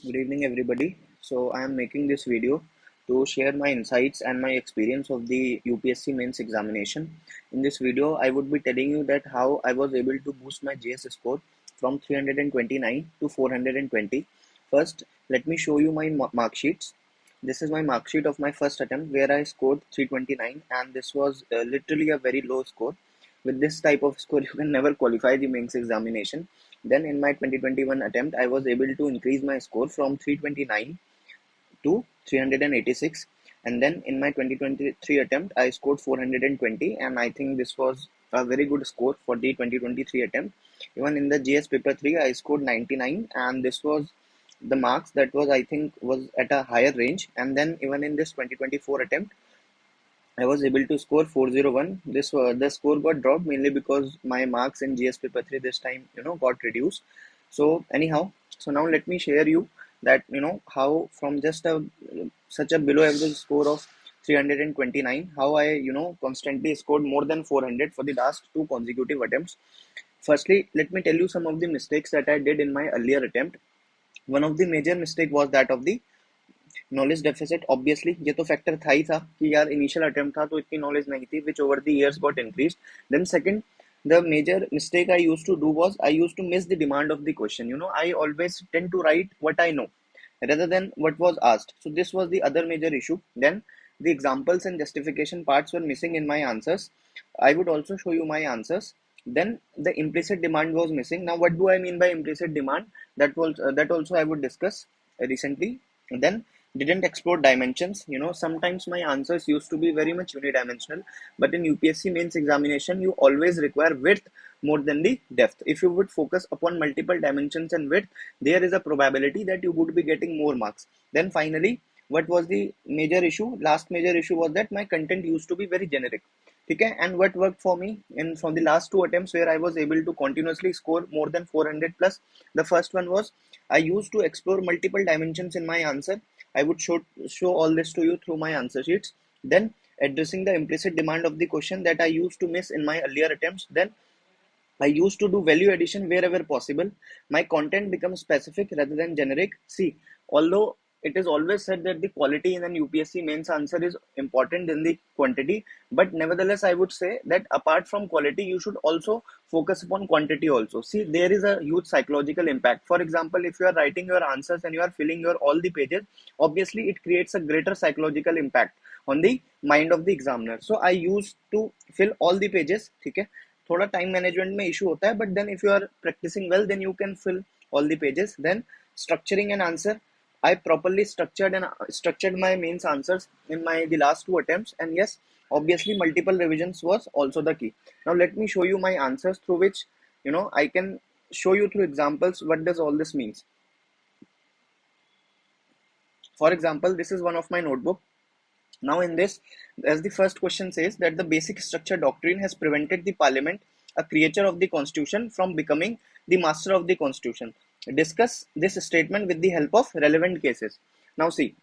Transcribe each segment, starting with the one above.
Good evening, everybody. So, I am making this video to share my insights and my experience of the UPSC mains examination. In this video, I would be telling you that how I was able to boost my JS score from 329 to 420. First, let me show you my mark sheets. This is my mark sheet of my first attempt where I scored 329, and this was literally a very low score. With this type of score, you can never qualify the mains examination. Then in my 2021 attempt, I was able to increase my score from 329 to 386. And then in my 2023 attempt, I scored 420, and I think this was a very good score for the 2023 attempt. Even in the GS paper 3, I scored 99, and this was the marks that was, I think, was at a higher range. And then even in this 2024 attempt, I was able to score 401. This the score got dropped mainly because my marks in GS paper 3 this time got reduced. So anyhow, so now let me share you that how from just a such a below average score of 329, how I constantly scored more than 400 for the last two consecutive attempts. Firstly, let me tell you some of the mistakes that I did in my earlier attempt. One of the major mistake was that of the knowledge deficit. Obviously ये तो factor था ही था कि यार initial attempt था तो इतनी knowledge नहीं थी, which over the years got increased. Then second, the major mistake I used to do was I used to miss the demand of the question. I always tend to write what I know rather than what was asked. So this was the other major issue. Then the examples and justification parts were missing in my answers. I would also show you my answers. Then the implicit demand was missing. Now what do I mean by implicit demand? That also I would discuss recently. Then didn't explore dimensions. Sometimes my answers used to be very much unidimensional, but in UPSC mains examination you always require width more than the depth. If you would focus upon multiple dimensions and width, there is a probability that you would be getting more marks. Then finally, what was the major issue? Last major issue was that my content used to be very generic. Okay, and what worked for me in from the last two attempts where I was able to continuously score more than 400 plus. The first one was I used to explore multiple dimensions in my answer. I would show all this to you through my answer sheets. Then addressing the implicit demand of the question that I used to miss in my earlier attempts. Then I used to do value addition wherever possible. My content becomes specific rather than generic. See, although it is always said that the quality in an UPSC mains answer is important than the quantity, but nevertheless, I would say that apart from quality, you should also focus upon quantity also. See, there is a huge psychological impact. For example, if you are writing your answers and you are filling your all the pages, obviously it creates a greater psychological impact on the mind of the examiner. So I used to fill all the pages. Okay, थोड़ा time management में issue होता है, but then if you are practising well then you can fill all the pages. Then structuring an answer, I properly structured my mains answers in my the last two attempts, and yes, obviously multiple revisions was also the key. Now let me show you my answers through which I can show you through examples what does all this means. For example, this is one of my notebook. Now in this, as the first question says that the basic structure doctrine has prevented the parliament, a creature of the constitution, from becoming the master of the constitution. Discuss this statement with the help of relevant cases. Now see,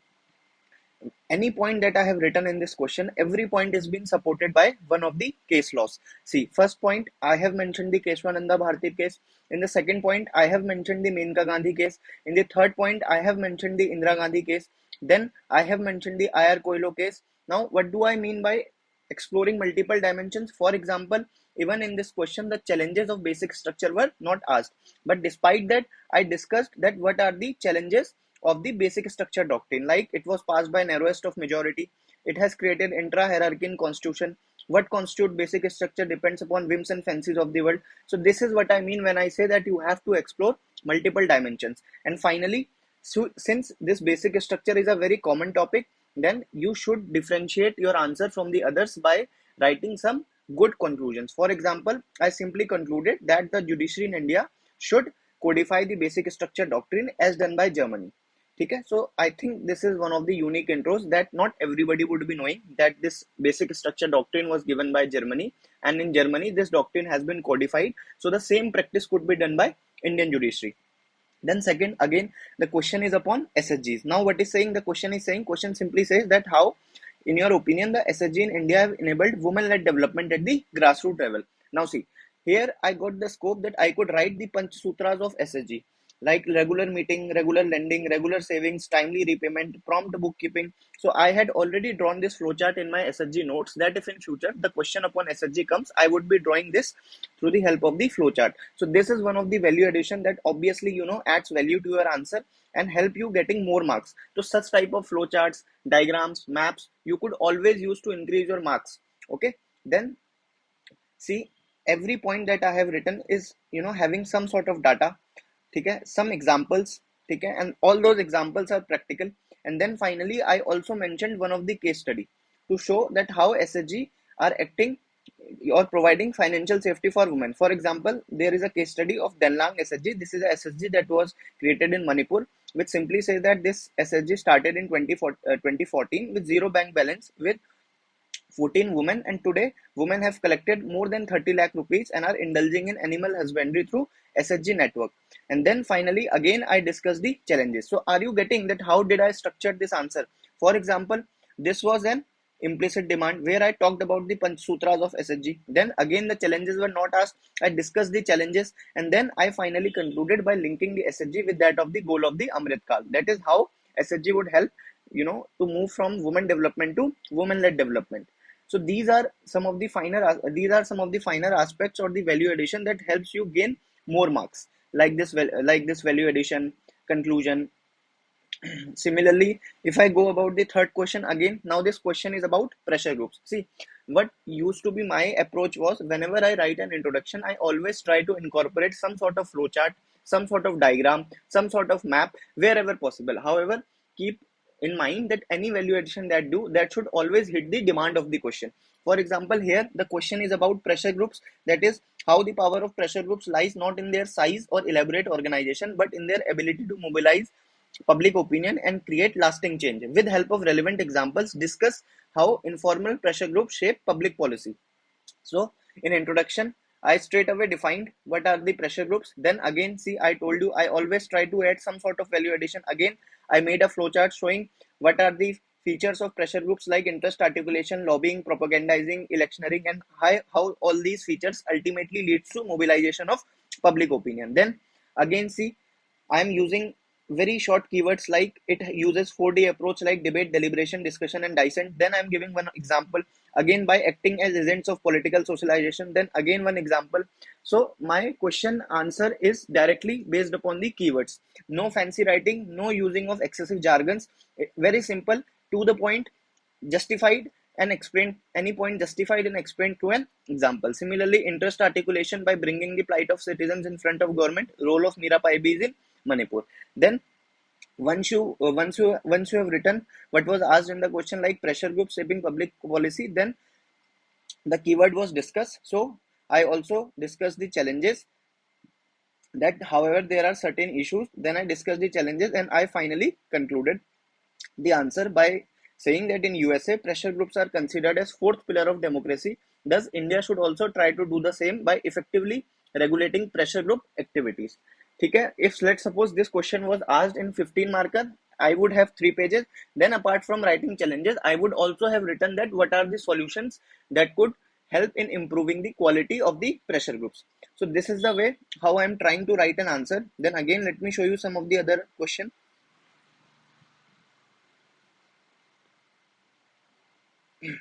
any point that I have written in this question, every point is being supported by one of the case laws. See, first point, I have mentioned the Keshwananda Bharati case. In the second point, I have mentioned the Menka Gandhi case. In the third point, I have mentioned the Indira Gandhi case. Then I have mentioned the IR Koilo case. Now, what do I mean by exploring multiple dimensions? For example, even in this question, the challenges of basic structure were not asked. But despite that, I discussed that what are the challenges of the basic structure doctrine. Like, it was passed by narrowest of majority. It has created intra-hierarchy in constitution. What constitute basic structure depends upon whims and fancies of the world. So this is what I mean when I say that you have to explore multiple dimensions. And finally, so since this basic structure is a very common topic, then you should differentiate your answer from the others by writing some good conclusions. For example, I simply concluded that the judiciary in India should codify the basic structure doctrine as done by Germany. Okay, so I think this is one of the unique intros that not everybody would be knowing, that this basic structure doctrine was given by Germany, and in Germany this doctrine has been codified, so the same practice could be done by Indian judiciary. Then second, again, the question is upon SHGs. Now what is saying, the question simply says that how, in your opinion, the SHG in India have enabled women-led development at the grassroots level. Now see, here I got the scope that I could write the Panch Sutras of SHG. like regular meeting, regular lending, regular savings, timely repayment, prompt bookkeeping. So I had already drawn this flowchart in my SHG notes, that if in future the question upon SHG comes, I would be drawing this through the help of the flowchart. So this is one of the value addition that obviously adds value to your answer and help you getting more marks. So such type of flowcharts, diagrams, maps you could always use to increase your marks. Okay, then see, every point that I have written is having some sort of data, okay, some examples, okay, and all those examples are practical. And then finally I also mentioned one of the case study to show that how SHG are acting or providing financial safety for women. For example, there is a case study of Denlang SHG. This is a SHG that was created in Manipur, which simply says that this SHG started in 2014 with zero bank balance with 14 women, and today women have collected more than 30 lakh rupees and are indulging in animal husbandry through SHG network. And then finally again I discuss the challenges. So are you getting that how did I structure this answer? For example, this was an implicit demand where I talked about the Panch Sutras of SHG. Then again the challenges were not asked. I discussed the challenges and then I finally concluded by linking the SHG with that of the goal of the Amrit Kal. That is how SHG would help to move from women development to women led development. So these are some of the finer aspects or the value addition that helps you gain more marks, like this value addition conclusion. Similarly, if I go about the third question again, now this question is about pressure groups. See, what used to be my approach was whenever I write an introduction, I always try to incorporate some sort of flowchart, some sort of diagram, some sort of map wherever possible. However, keep in mind that any value addition that should always hit the demand of the question. For example, here the question is about pressure groups, that is how the power of pressure groups lies not in their size or elaborate organization but in their ability to mobilize public opinion and create lasting change. With help of relevant examples, discuss how informal pressure groups shape public policy. So in introduction, I straight away defined what are the pressure groups. Then again, see, I told you I always try to add some sort of value addition. Again, I made a flowchart showing what are the features of pressure groups like interest articulation, lobbying, propagandizing, electioneering, and how all these features ultimately leads to mobilization of public opinion. Then again, see, I am using very short keywords like it uses 4D approach like debate, deliberation, discussion, and dissent. Then I am giving one example again by acting as agents of political socialization. Then again one example. So my question answer is directly based upon the keywords. No fancy writing, no using of excessive jargons. Very simple, to the point, justified and explained, any point justified and explained through an example. Similarly, interest articulation by bringing the plight of citizens in front of government. Role of Mira Paibi is in Manipur. Then once you have written what was asked in the question like pressure group shaping public policy, then the keyword was discussed. So I also discussed the challenges, that however there are certain issues. Then I discussed the challenges and I finally concluded the answer by saying that in USA, pressure groups are considered as fourth pillar of democracy. Thus, India should also try to do the same by effectively regulating pressure group activities. Okay? If let's suppose this question was asked in 15 marker, I would have 3 pages. Then apart from writing challenges, I would also have written that what are the solutions that could help in improving the quality of the pressure groups. So this is the way how I am trying to write an answer. Then again, let me show you some of the other question.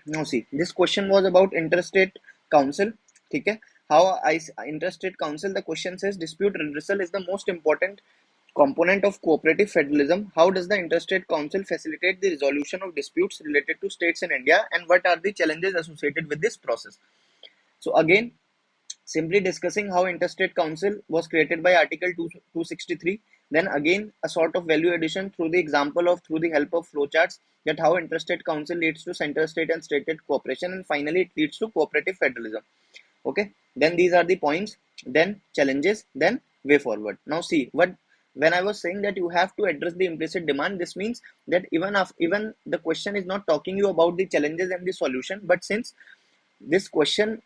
Now see, this question was about interstate council. Okay, how interstate council? The question says dispute redressal is the most important component of cooperative federalism. How does the interstate council facilitate the resolution of disputes related to states in India, and what are the challenges associated with this process? So again, simply discussing how interstate council was created by article 263. Then again a sort of value addition through the example of through the help of flowcharts, that how interstate council leads to center state and state cooperation, and finally it leads to cooperative federalism. Okay, then these are the points, then challenges, then way forward. Now see, what when I was saying that you have to address the implicit demand, this means that even the question is not talking you about the challenges and the solution, but since this question,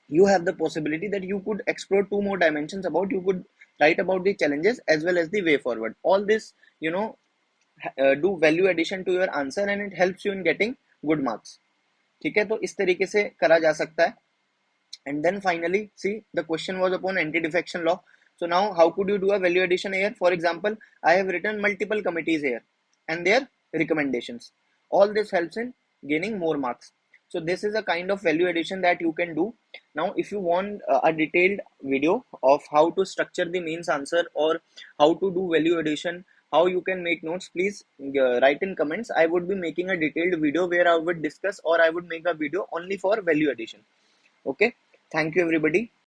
you have the possibility that you could explore two more dimensions about, you could write about the challenges as well as the way forward. All this do value addition to your answer and it helps you in getting good marks. ठीक है, तो इस तरीके से करा जा सकता है. And then finally, see, the question was upon anti-defection law. So now how could you do a value addition here? For example, I have written multiple committees here and their recommendations. All this helps in gaining more marks. So this is a kind of value addition that you can do. Now if you want a detailed video of how to structure the mains answer or how to do value addition, how you can make notes, please write in comments. I would be making a detailed video where I would discuss, or I would make a video only for value addition. Okay, thank you everybody.